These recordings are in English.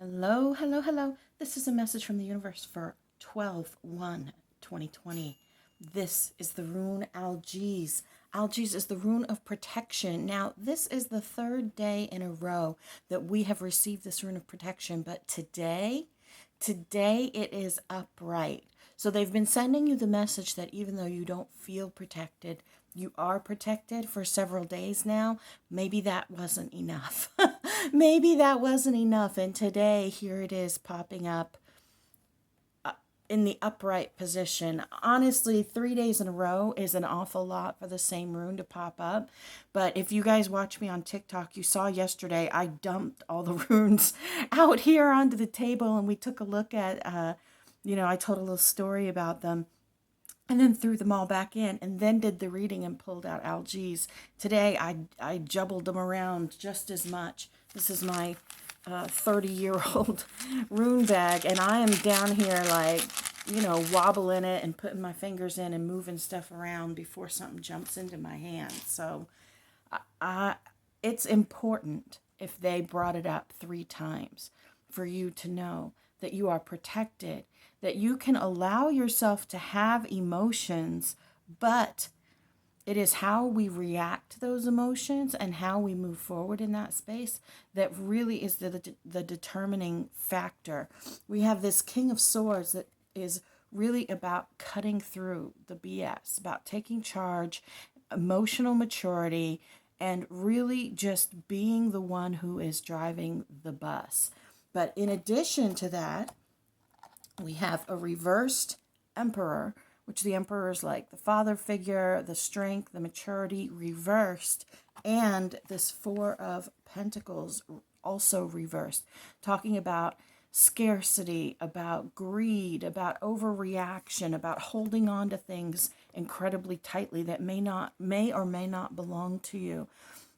Hello, hello, hello. This is a message from the universe for 12/1/2020. This is the rune Algiz. Algiz is the rune of protection. Now, this is the third day in a row that we have received this rune of protection, but today it is upright. So they've been sending you the message that even though you don't feel protected, you are protected for several days now. Maybe that wasn't enough. Maybe that wasn't enough. And today, here it is popping up in the upright position. Honestly, 3 days in a row is an awful lot for the same rune to pop up. But if you guys watch me on TikTok, you saw yesterday I dumped all the runes out here onto the table and we took a look at, I told a little story about them and then threw them all back in and then did the reading and pulled out Algiz. Today, I jubbled them around just as much. This is my 30-year-old rune bag, and I am down here like, wobbling it and putting my fingers in and moving stuff around before something jumps into my hand. So it's important, if they brought it up 3 times, for you to know that you are protected, that you can allow yourself to have emotions, but it is how we react to those emotions and how we move forward in that space that really is the determining factor. We have this King of Swords that is really about cutting through the BS, about taking charge, emotional maturity, and really just being the one who is driving the bus. But in addition to that, we have a reversed Emperor, which the Emperor is like the father figure, the strength, the maturity, reversed, and this Four of Pentacles also reversed, talking about scarcity, about greed, about overreaction, about holding on to things incredibly tightly that may or may not belong to you,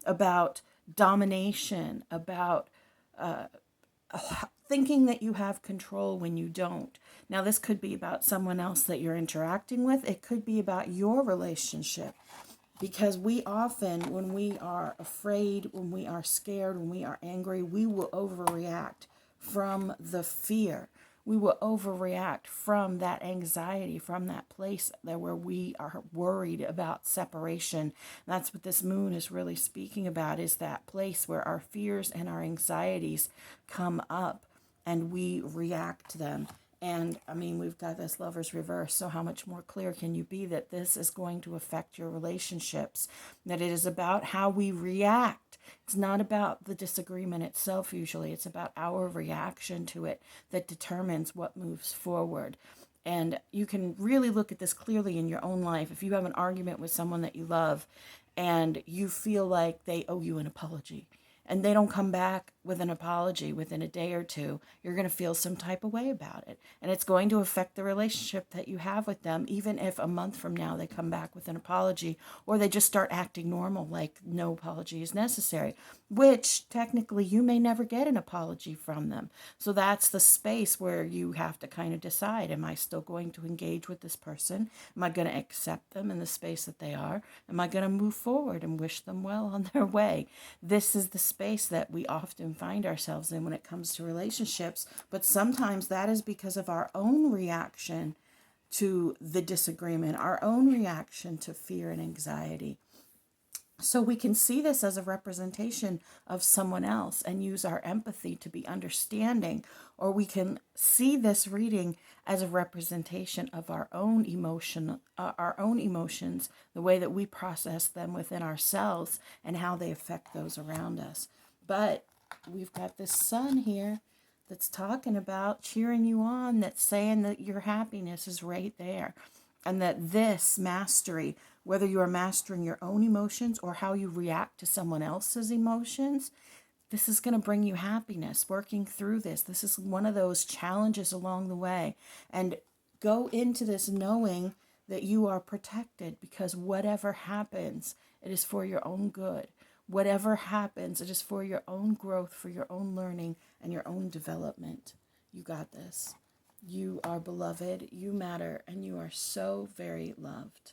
about domination, about thinking that you have control when you don't. Now, this could be about someone else that you're interacting with. It could be about your relationship. Because we often, when we are afraid, when we are scared, when we are angry, we will overreact from the fear. We will overreact from that anxiety, from that place there where we are worried about separation. That's what this moon is really speaking about, is that place where our fears and our anxieties come up and we react to them. And I mean, we've got this Lover's reverse, so how much more clear can you be that this is going to affect your relationships, that it is about how we react. It's not about the disagreement itself usually, it's about our reaction to it that determines what moves forward. And you can really look at this clearly in your own life. If you have an argument with someone that you love and you feel like they owe you an apology, and they don't come back with an apology within a day or two, you're going to feel some type of way about it. And it's going to affect the relationship that you have with them, even if a month from now they come back with an apology, or they just start acting normal, like no apology is necessary, which technically you may never get an apology from them. So that's the space where you have to kind of decide, am I still going to engage with this person? Am I going to accept them in the space that they are? Am I going to move forward and wish them well on their way? This is the space that we often find ourselves in when it comes to relationships, but sometimes that is because of our own reaction to the disagreement, our own reaction to fear and anxiety. So we can see this as a representation of someone else and use our empathy to be understanding, or we can see this reading as a representation of our own emotions, the way that we process them within ourselves and how they affect those around us. But we've got this sun here that's talking about cheering you on, that's saying that your happiness is right there. And that this mastery, whether you are mastering your own emotions or how you react to someone else's emotions, this is going to bring you happiness, working through this. This is one of those challenges along the way. And go into this knowing that you are protected, because whatever happens, it is for your own good. Whatever happens, it is for your own growth, for your own learning, and your own development. You got this. You are beloved, you matter, and you are so very loved.